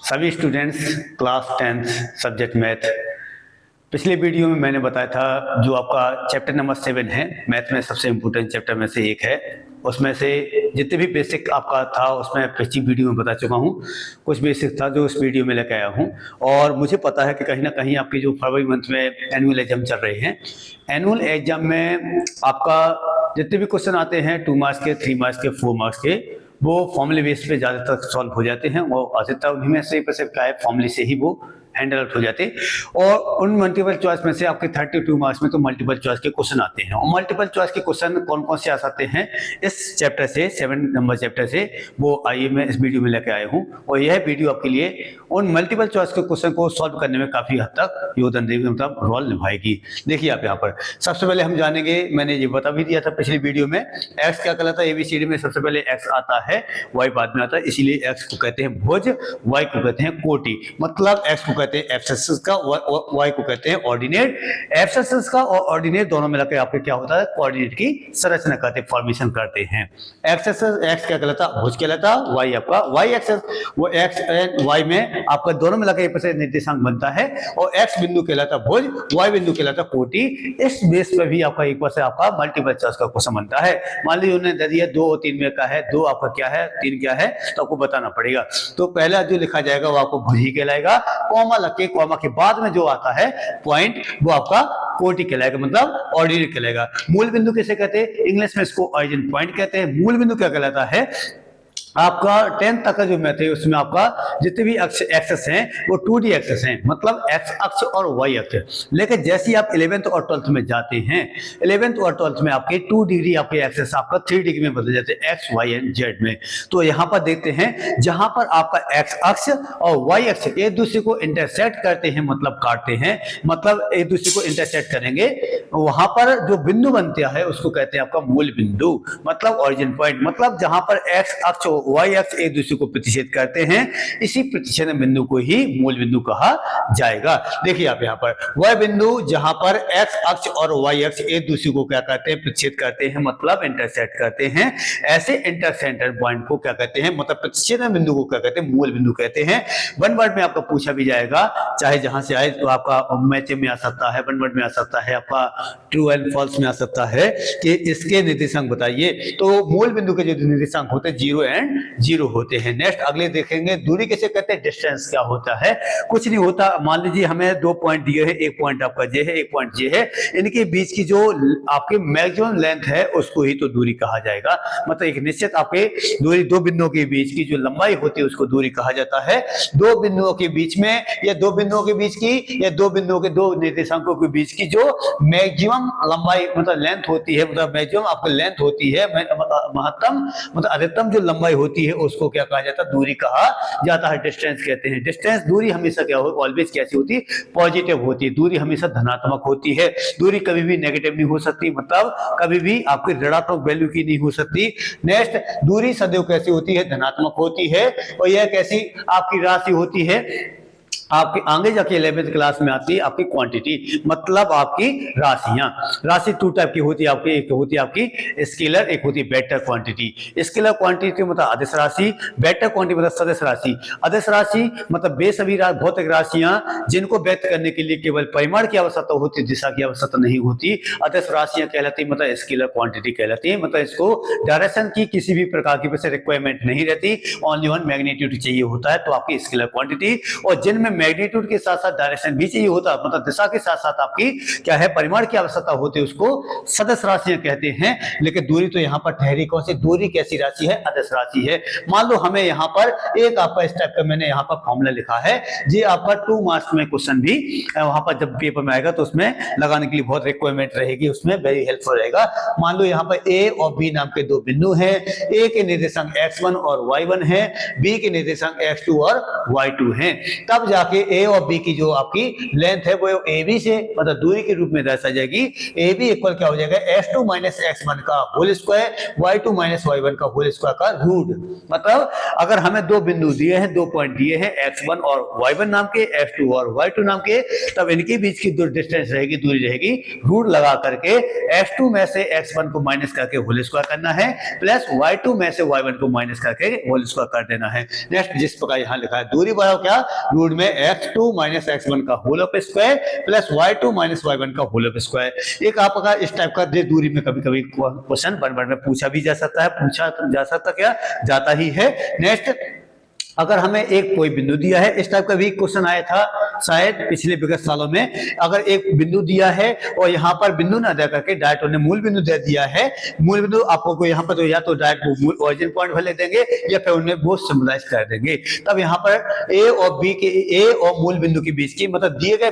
सभी students class 10th subject math. पिछले video में मैंने बताया था जो आपका चैप्टर नंबर 7 है, मैथ में सबसे इम्पोर्टेंट चैप्टर में से एक है। उसमें से जितने भी बेसिक आपका था उसमें पिछली वीडियो में बता चुका हूँ। कुछ बेसिक था जो इस वीडियो में लेकर आया हूँ। और मुझे पता है कि कहीं ना कहीं आपकी जो फरवरी मंथ में एनुअल एग्जाम चल रहे हैं, एनुअल एग्जाम में आपका जितने भी क्वेश्चन आते हैं 2 मार्क्स के, 3 मार्क्स के, 4 मार्क्स के, वो फॉर्मूले बेस पे ज़्यादातर सॉल्व हो जाते हैं। वो अधिकतर उन्हीं में से क्या है, फॉर्मूले से ही वो हैंडल आउट हो जाते हैं। और उन मल्टीपल चॉइस में से आपके 32 मार्क्स में तो मल्टीपल चॉइस के क्वेश्चन आते हैं। और मल्टीपल चॉइस के क्वेश्चन कौन कौन से आ सकते हैं इस चैप्टर से, 7 नंबर चैप्टर से, वो आइए मैं इस वीडियो में लेकर आया हूँ। और यह वीडियो आपके लिए उन मल्टीपल चॉइस के क्वेश्चन को सॉल्व करने में काफी हद तक योगदान देगी, मतलब रोल निभाएगी। देखिए आप यहाँ पर सबसे पहले हम जानेंगे, मैंने ये बता भी दिया था पिछली वीडियो में, एक्स क्या कहलाता है। एबीसीडी में सबसे पहले एक्स आता है, वाई बाद में आता है, इसीलिए एक्स को कहते हैं भुज, वाई को कहते हैं कोटि। मतलब एक्स को कहते हैं एब्ससिस का, वाई को कहते हैं ऑर्डिनेट। एब्ससिस का और ऑर्डिनेट दोनों मिलाकर आपके क्या होता है, कोऑर्डिनेट की संरचना करते, फॉर्मेशन करते हैं। एक्सेस एक्स क्या कहलाता, भुज कहलाता, वाई आपका वाई एक्सेस, वो एक्स एंड वाई में आपका दोनों मिलाकर एक से निर्देशांक बनता है। और एक्स बिंदु कहलाता भुज, वाई बिंदु कहलाता कोटि। इस बेस पे भी आपका एक से आपका मल्टीपल चॉइस का क्वेश्चन बनता है। मान लीजिए उन्होंने दे दिया 2 और 3 में का है, 2 आपका क्या है, 3 क्या है, तो आपको बताना पड़ेगा। तो पहला जो लिखा जाएगा वो आपको भुज ही कहलाएगा। कॉमा लग के, कॉमा के बाद में जो आता है पॉइंट, वो आपका कोटि कहलाएगा, मतलब ऑर्डिनेट कहलाएगा। मूल बिंदु किसे कहते हैं, इंग्लिश में इसको ओरिजिन पॉइंट कहते हैं। मूल बिंदु क्या कहलाता है, आपका 10th तक का जो मैथ है उसमें आपका जितने भी एक्सेस हैं वो 2D एक्सेस हैं, मतलब एक्स अक्ष और वाई अक्ष। लेकिन जैसे ही आप 11th और 12th में जाते हैं, 11th और 12th में आपके 2 डिग्री आपके एक्सेस आपका 3 डिग्री में बदल जाते हैं, एक्स वाई एंड जेड में। तो यहाँ पर देखते हैं जहां पर आपका एक्स अक्ष और वाई अक्ष एक दूसरे को इंटरसेक्ट करते हैं, मतलब काटते हैं, मतलब एक दूसरे को इंटरसेक्ट करेंगे, वहां पर जो बिंदु बनता है उसको कहते हैं आपका मूल बिंदु, मतलब ओरिजिन पॉइंट। मतलब जहां पर एक्स अक्ष वाई अक्ष एक दूसरे को प्रतिच्छेद करते हैं, इसी प्रतिच्छेदन बिंदु को ही मूल बिंदु कहा जाएगा। देखिए आप यहाँ पर वह बिंदु जहां पर एक्स अक्ष और वाई अक्ष एक दूसरे को क्या कहते हैं, प्रतिच्छेद करते हैं, मतलब इंटरसेक्ट करते हैं। ऐसे इंटरसेंटर पॉइंट को क्या कहते हैं, मतलब प्रतिच्छेदन बिंदु को क्या कहते हैं, मूल बिंदु कहते हैं। 1 वर्ड में आपका पूछा भी जाएगा, चाहे जहां से आए, तो आपका मैच में आ सकता है, 1 वर्ड में आ सकता है, आपका ट्रू एंड फॉल्स में आ सकता है कि इसके निर्देशांक बताइए। तो मूल बिंदु के जो निर्देशांक होते हैं 0 एंड 0 होते हैं। नेक्स्ट अगले देखेंगे, दूरी किसे कहते हैं, डिस्टेंस क्या होता है। कुछ नहीं होता, मान लीजिए हमें 2 पॉइंट दिए हैं, एक पॉइंट आपका जे है, एक पॉइंट जे है, इनके बीच की जो आपके मैक्सिमम लेंथ है उसको ही तो दूरी कहा जाएगा। मतलब एक निश्चित आपके दूरी, 2 बिंदुओं के बीच की जो लंबाई होती है उसको दूरी कहा जाता है। 2 बिंदुओं के बीच में, या 2 बिंदुओं के बीच की, या 2 बिंदुओं के 2 निर्देशांकों के बीच की जो मैक्सिमम लंबाई मतलब लेंथ होती है, मतलब मैक्सिमम आपकी लेंथ होती है, महत्तम मतलब अधिकतम जो लंबाई होती है उसको क्या कहा जाता है, दूरी कहा जाता है, डिस्टेंस कहते हैं। डिस्टेंस दूरी हमेशा क्या हो, ऑलवेज कैसी होती है, पॉजिटिव होती है। दूरी हमेशा धनात्मक होती है, दूरी कभी भी नेगेटिव नहीं हो सकती, मतलब कभी भी आपकी ऋणात्मक वैल्यू की नहीं हो सकती। नेक्स्ट, दूरी सदैव कैसी होती है, धनात्मक होती है। और यह कैसी आपकी राशि होती है, आपके आगे जाके 11th क्लास में आती है आपकी क्वांटिटी, मतलब आपकी राशियां। राशि 2 टाइप की होती है आपकी, एक होती है आपकी स्केलर, एक होती है वेक्टर क्वांटिटी। स्केलर क्वांटिटी मतलब अदिश राशि, वेक्टर क्वांटिटी मतलब सदिश राशि। अदिश राशि मतलब वे सभी भौतिक राशियां जिनको व्यक्त करने के लिए केवल परिमाण की आवश्यकता होती है, दिशा की आवश्यकता नहीं होती। अदिश राशियां कहलाती, मतलब स्केलर क्वांटिटी कहलाती है। मतलब इसको डायरेक्शन की किसी भी प्रकार की वैसे रिक्वायरमेंट नहीं रहती, ओनली 1 मैग्नीट्यूड चाहिए होता है, तो आपकी स्केलर क्वांटिटी। और जिनमें मैग्नीट्यूड के साथ साथ डायरेक्शन भी चाहिए होता है, मतलब दिशा के साथ साथ आपकी क्या है, परिमाण की आवश्यकता होती है, उसको सदिश राशियां कहते हैं। लेकिन दूरी तो यहाँ पर ठहरी कौन सी, दूरी कैसी राशि है, अदिश राशि है। मान लो हमें यहाँ पर एक आपका इस टाइप का मैंने यहाँ पर फॉर्मूला लिखा है, ये आपका 2 मार्क्स में क्वेश्चन भी वहां पर जब पेपर में आएगा तो उसमें लगाने के लिए बहुत रिक्वायरमेंट रहेगी, उसमें वेरी हेल्पफुल रहेगा। मान लो यहाँ पर ए और बी नाम के 2 बिंदु हैं, ए के निर्देशांक x1 और y1 है, बी के निर्देशांक x2 और y2 है। तब जा जाके ए और बी की जो आपकी लेंथ है वो ए बी से मतलब दूरी के रूप में दर्शाई जाएगी। ए बी इक्वल क्या हो जाएगा, x2 माइनस x1 का whole square y2 minus y1 का होल स्क्वायर का रूट। मतलब अगर हमें दो बिंदु दिए हैं, दो पॉइंट दिए हैं x1 और y1 नाम के, x2 और y2 नाम के, तब इनके बीच की जो डिस्टेंस रहेगी, दूरी रहेगी, रूट लगा करके x2 में से x1 को माइनस करके होल स्क्वायर करना है, प्लस y2 में से y1 को माइनस करके होल स्क्वायर कर देना है। नेक्स्ट जिस प्रकार यहां लिखा है, दूरी बढ़ाओ क्या, रूट में x2 माइनस x1 का whole of square plus y2 minus y1 का होल ऑफ स्क्वायर। एक आपका इस टाइप का दूरी में कभी कभी क्वेश्चन वन में पूछा भी जा सकता है, पूछा जा सकता क्या जाता ही है। नेक्स्ट अगर हमें एक कोई बिंदु दिया है, इस टाइप का भी क्वेश्चन आया था शायद पिछले विगत सालों में। अगर एक बिंदु दिया है और यहाँ पर बिंदु ना दे करके डायरेक्ट उन्हें मूल बिंदु दे दिया है, मूल बिंदु आपको यहाँ पर तो या तो डायरेक्ट ओरिजिन पॉइंट भले देंगे या फिर उन्हें वो सिंबलाइज कर देंगे। तब यहाँ पर ए और बी के, ए और मूल बिंदु के बीच की मतलब दिए गए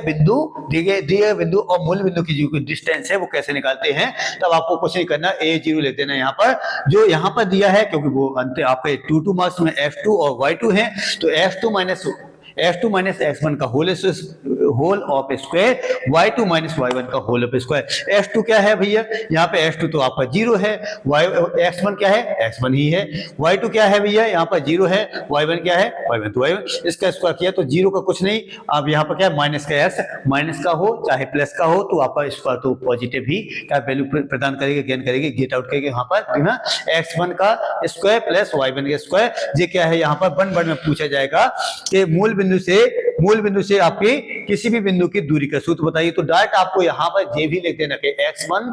बिंदु और मूल बिंदु की जो डिस्टेंस है वो कैसे निकालते हैं। तब आपको कुछ नहीं करना, a0 ले देना यहाँ पर, जो यहाँ पर दिया है क्योंकि वो अंत आपके 2 मार्क्स में f2 और y2 है, तो f2 माइनस x1 का whole of square y2 minus y1 का होल ऑफ स्क्वायर। f2 क्या है भैया, यहाँ पे f2 तो आपका 0 है, x1 क्या है, x1 ही है, y2 क्या है भैया, यहाँ पर 0 है, y1 क्या है, y1 तो y1। इसका स्क्वायर किया तो 0 का कुछ नहीं, अब यहाँ पर क्या है माइनस का x, माइनस का हो चाहे प्लस का हो तो आपका स्क्वायर तो पॉजिटिव ही क्या वैल्यू प्रदान करेगी, गेन करेगी, गेट आउट करेगी यहाँ पर x1 का स्क्वायर प्लस y1 का स्क्वायर। ये क्या है यहाँ पर वन वर्ड में पूछा जाएगा कि मूल बिंदु से आपके किसी भी बिंदु की दूरी का सूत्र बताइए। तो डायरेक्ट आपको यहाँ पर ये भी लिख देना कि x1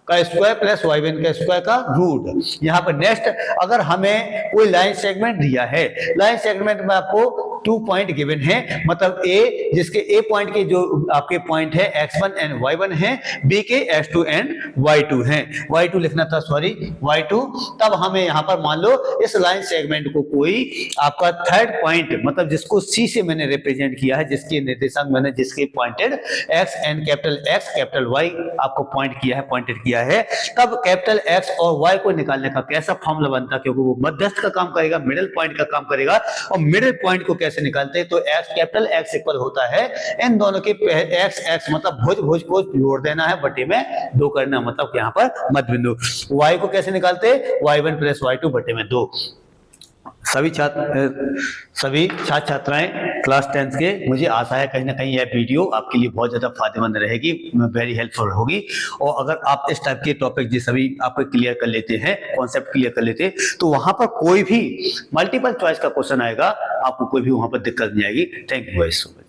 का स्क्वायर प्लस y1 का स्क्वायर का रूट। यहाँ पर नेक्स्ट अगर हमें कोई लाइन सेगमेंट दिया है, लाइन सेगमेंट में आपको 2 पॉइंट गिवन है, मतलब ए जिसके ए पॉइंट के जो आपके पॉइंट है x1 एंड y1 है, बी के x2 एंड y2 है, y2 लिखना था सॉरी y2। तब हमें यहाँ पर मान लो इस लाइन सेगमेंट को कोई आपका थर्ड पॉइंट मतलब जिसको सी से मैंने रिप्रेजेंट किया है, जिसके निर्देशांक मैंने जिसके pointed x and capital Y आपको पॉइंट किया है, पॉइंटेड किया है, तब कैपिटल X और Y को निकालने का कैसा फॉर्मूला बनता है, क्योंकि वो मध्यस्थ का काम करेगा, मिडिल पॉइंट का काम करेगा। और मिडिल पॉइंट को कैसे निकालते हैं, तो कैपिटल X इक्वल होता है इन दोनों के x मतलब भुज को जोड़ देना है, बटे में 2 करना, मतलब यहाँ पर मध्य बिंदु। Y को कैसे निकालते हैं, y1 प्लस y2 बटे में 2। सभी छात्र छात्राएं क्लास 10th के, मुझे आशा है कहीं ना कहीं यह वीडियो आपके लिए बहुत ज्यादा फायदेमंद रहेगी, वेरी हेल्पफुल होगी। और अगर आप इस टाइप के टॉपिक जो सभी आप क्लियर कर लेते हैं, कॉन्सेप्ट क्लियर कर लेते हैं, तो वहां पर कोई भी मल्टीपल चॉइस का क्वेश्चन आएगा, आपको कोई भी वहां पर दिक्कत नहीं आएगी। Thank you so much.